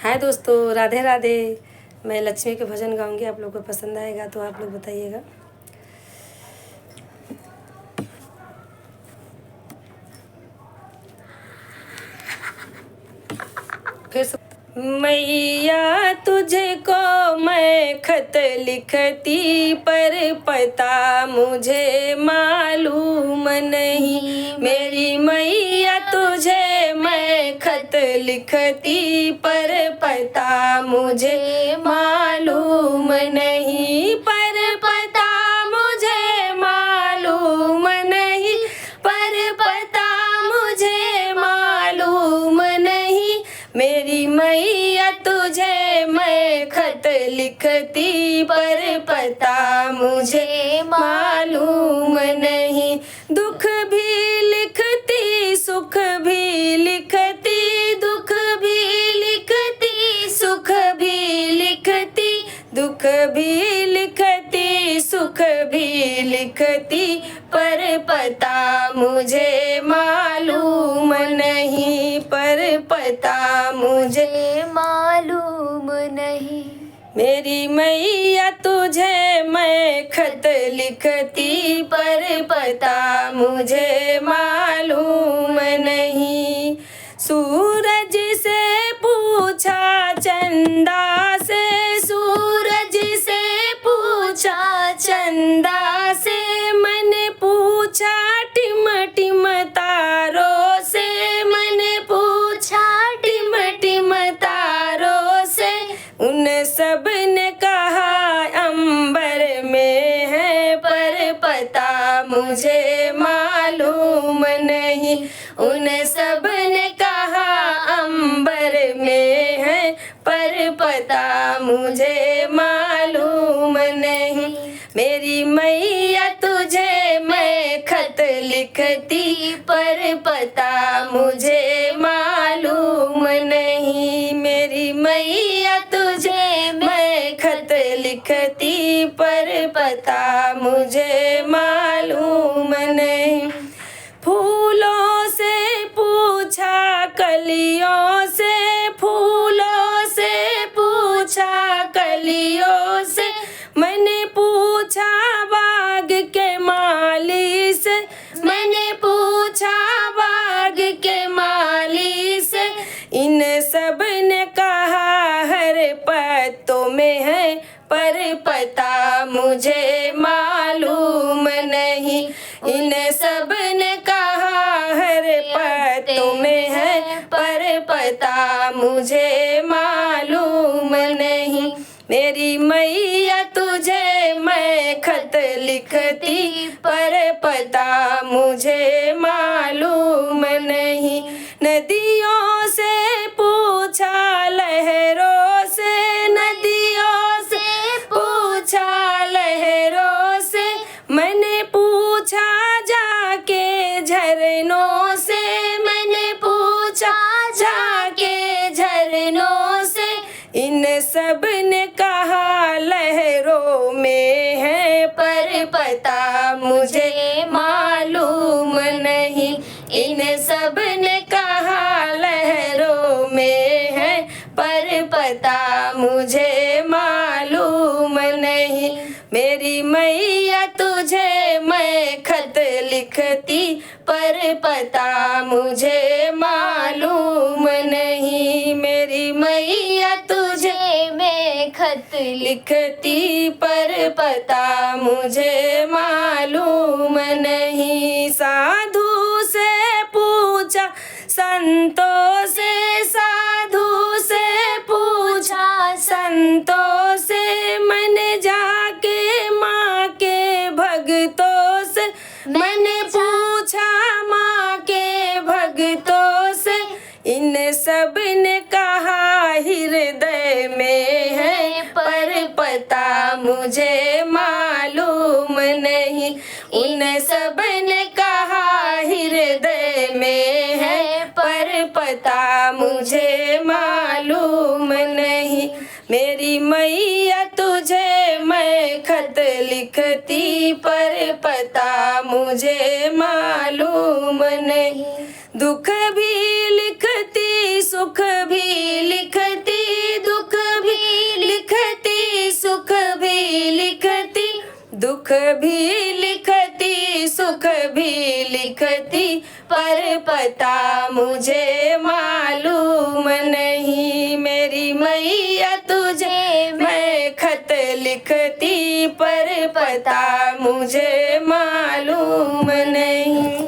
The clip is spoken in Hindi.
हाय दोस्तों, राधे राधे। मैं लक्ष्मी के भजन गाऊंगी, आप लोगों को पसंद आएगा तो आप लोग बताइएगा। फिर से। मैया तुझको मैं खत लिखती, पर पता मुझे मालूम नहीं। मेरी मैया तुझे मैं खत लिखती, पर पता मुझे मालूम नहीं। पर पता मुझे मालूम नहीं। पर पता मुझे मालूम नहीं। मेरी मैया तुझे मैं खत लिखती, पर पता मुझे मालूम नहीं। दुख भी लिखती, सुख भी लिखती, दुख भी लिखती, सुख भी लिखती, दुख भी लिखती, सुख भी लिखती, पर पता मुझे मालूम नहीं। पर पता मुझे मालूम नहीं। मेरी मैया तुझे मैं खत लिखती, पर पता मुझे मालूम नहीं। सूरज से पूछा चंदा से, सूरज से पूछा चंदा से, मैंने पूछा टिम टिम तारों से, मैंने पूछा टिम टिम तारों से। उन सब ने कहा अंबर में है, पर पता मुझे मालूम नहीं। उन सब ने कहा अंबर में है, पर पता मुझे मालूम नहीं। मेरी मैया तुझे मैं खत लिखती, पर पता मुझे मालूम नहीं। मेरी मैया तुझे मैं खत लिखती, पर पता मुझे मालूम नहीं। फूलों से पूछा कलियों से, फूलों से पूछा कलियों से, मैंने पूछा बाग के माली से, मैंने पूछा बाग के माली से। इन सब ने कहा हर पत्तों में है, पर पता मुझे मालूम नहीं। इन सब ने कहा हर पत्तों में है, पर पता मुझे मालूम नहीं। मेरी मैया तुझे मैं खत लिखती, पर पता मुझे मालूम नहीं। नदियों से पूछा लहरों से, नदियों से पूछा लहरों से, मैंने पूछा जाके झरनों से, मैंने पूछा जाके झरनों से। इन सब ने कहा लहरों में है, पर पता मुझे मालूम नहीं। इन सब ने कहा लहरों में है, पर पता मुझे मालूम नहीं। मेरी मैया तुझे मैं खत लिखती, पर पता मुझे मालूम नहीं। मेरी मैया तुझे मैं खत लिखती, पर पता मुझे मालूम नहीं। साधु से पूछा संतों से, साधु से पूछा संतों से, मैंने जाके माँ के भक्तों से, मैंने पूछा माँ के भक्तों से। इन सब ने कहा हृदय में है, पर पता मुझे मालूम नहीं। उन सब ने कहा हृदय में है, पर पता मुझे मालूम नहीं। मेरी मैया तुझे मैं खत लिखती, पर पता मुझे मालूम नहीं। दुख भी लिखती, सुख भी लिखती, दुख भी लिखती सुख भी लिखती, पर पता मुझे मालूम नहीं। मेरी मैया तुझे मैं खत लिखती, पर पता मुझे मालूम नहीं।